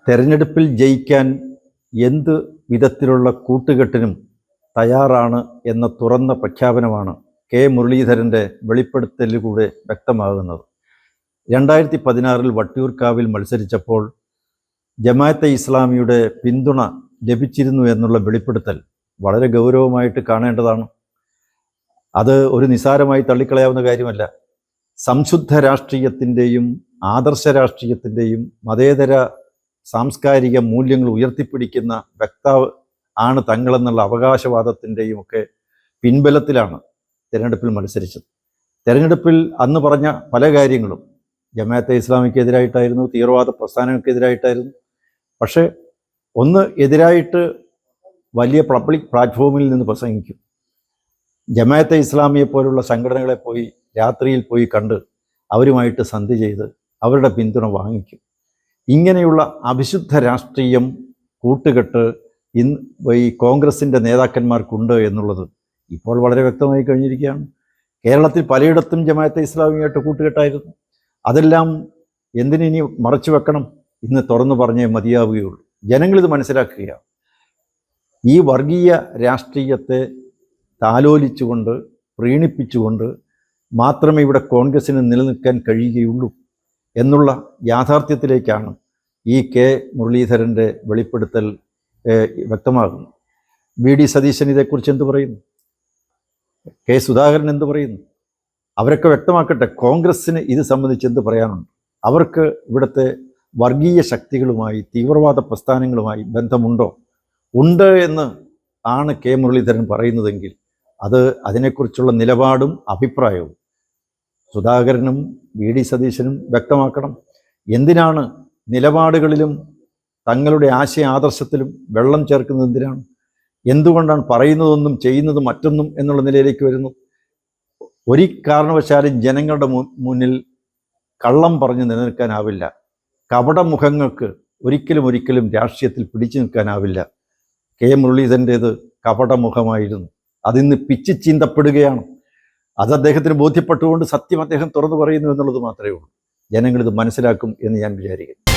തെരഞ്ഞെടുപ്പിൽ ജയിക്കാൻ എന്ത് വിധത്തിലുള്ള കൂട്ടുകെട്ടിനും തയ്യാറാണ് എന്ന തുറന്ന പ്രഖ്യാപനമാണ് കെ മുരളീധരൻ്റെ വെളിപ്പെടുത്തലിലൂടെ വ്യക്തമാകുന്നത്. 2016 വട്ടിയൂർക്കാവിൽ മത്സരിച്ചപ്പോൾ ജമാഅത്തെ ഇസ്ലാമിയുടെ പിന്തുണ ലഭിച്ചിരുന്നു എന്നുള്ള വെളിപ്പെടുത്തൽ വളരെ ഗൗരവമായിട്ട് കാണേണ്ടതാണ്. അത് ഒരു നിസ്സാരമായി തള്ളിക്കളയാവുന്ന കാര്യമല്ല. സംശുദ്ധ രാഷ്ട്രീയത്തിൻ്റെയും ആദർശ രാഷ്ട്രീയത്തിൻ്റെയും മതേതര സാംസ്കാരിക മൂല്യങ്ങൾ ഉയർത്തിപ്പിടിക്കുന്ന വക്താവ് ആണ് തങ്ങളെന്നുള്ള അവകാശവാദത്തിൻ്റെയും ഒക്കെ പിൻബലത്തിലാണ് തിരഞ്ഞെടുപ്പിൽ മത്സരിച്ചത്. തിരഞ്ഞെടുപ്പിൽ അന്ന് പറഞ്ഞ പല കാര്യങ്ങളും ജമാഅത്തെ ഇസ്ലാമിക്കെതിരായിട്ടായിരുന്നു, തീവ്രവാദ പ്രസ്ഥാനങ്ങൾക്കെതിരായിട്ടായിരുന്നു. പക്ഷേ ഒന്ന് എതിരായിട്ട് വലിയ പബ്ലിക് പ്ലാറ്റ്ഫോമിൽ നിന്ന് പ്രസംഗിക്കും. ജമാഅത്തെ ഇസ്ലാമിയെ പോലുള്ള സംഘടനകളെ പോയി രാത്രിയിൽ പോയി കണ്ട് അവരുമായിട്ട് സന്ധി ചെയ്ത് അവരുടെ പിന്തുണ വാങ്ങിക്കും. ഇങ്ങനെയുള്ള അവിശുദ്ധ രാഷ്ട്രീയം കൂട്ടുകെട്ട് ഈ കോൺഗ്രസിൻ്റെ നേതാക്കന്മാർക്കുണ്ട് എന്നുള്ളത് ഇപ്പോൾ വളരെ വ്യക്തമായി കഴിഞ്ഞിരിക്കുകയാണ്. കേരളത്തിൽ പലയിടത്തും ജമാഅത്തെ ഇസ്ലാമിയായിട്ട് കൂട്ടുകെട്ടായിരുന്നു. അതെല്ലാം എന്തിനി മറച്ചു വെക്കണം? ഇന്ന് തുറന്നു പറഞ്ഞേ മതിയാവുകയുള്ളൂ. ജനങ്ങളിത് മനസ്സിലാക്കുക. ഈ വർഗീയ രാഷ്ട്രീയത്തെ താലോലിച്ചുകൊണ്ട് പ്രീണിപ്പിച്ചുകൊണ്ട് മാത്രമേ ഇവിടെ കോൺഗ്രസ്സിന് നിലനിൽക്കാൻ കഴിയുകയുള്ളൂ എന്നുള്ള യാഥാർത്ഥ്യത്തിലേക്കാണ് ഈ കെ മുരളീധരൻ്റെ വെളിപ്പെടുത്തൽ വ്യക്തമാകുന്നു. വി ഡി സതീശൻ ഇതേക്കുറിച്ച് എന്ത് പറയുന്നു? കെ സുധാകരൻ എന്ത് പറയുന്നു? അവരൊക്കെ വ്യക്തമാക്കട്ടെ. കോൺഗ്രസ്സിന് ഇത് സംബന്ധിച്ച് എന്ത് പറയാനുണ്ട്? അവർക്ക് ഇവിടുത്തെ വർഗീയ ശക്തികളുമായി തീവ്രവാദ പ്രസ്ഥാനങ്ങളുമായി ബന്ധമുണ്ടോ? ഉണ്ട് എന്ന് ആണ് കെ മുരളീധരൻ പറയുന്നതെങ്കിൽ അതിനെക്കുറിച്ചുള്ള നിലപാടും അഭിപ്രായവും സുധാകരനും വി ഡി സതീശനും വ്യക്തമാക്കണം. എന്തിനാണ് നിലപാടുകളിലും തങ്ങളുടെ ആശയ ആദർശത്തിലും വെള്ളം ചേർക്കുന്നത്? എന്തിനാണ്? എന്തുകൊണ്ടാണ് പറയുന്നതൊന്നും ചെയ്യുന്നത് മറ്റൊന്നും എന്നുള്ള നിലയിലേക്ക് വരുന്നു? ഒരു കാരണവശാലും ജനങ്ങളുടെ മുന്നിൽ കള്ളം പറഞ്ഞ് നിലനിൽക്കാനാവില്ല. കപടമുഖങ്ങൾക്ക് ഒരിക്കലും രാഷ്ട്രീയത്തിൽ പിടിച്ചു നിൽക്കാനാവില്ല. കെ മുരളീധരൻ്റേത് കപടമുഖമായിരുന്നു. അതിന്ന് പിച്ച് ചീന്തപ്പെടുകയാണ്. അത് അദ്ദേഹത്തിന് ബോധ്യപ്പെട്ടുകൊണ്ട് സത്യം അദ്ദേഹം തുറന്നു പറയുന്നു എന്നുള്ളത് മാത്രമേ ഉള്ളൂ. ജനങ്ങളിത് മനസ്സിലാക്കും എന്ന് ഞാൻ വിചാരിക്കുന്നു.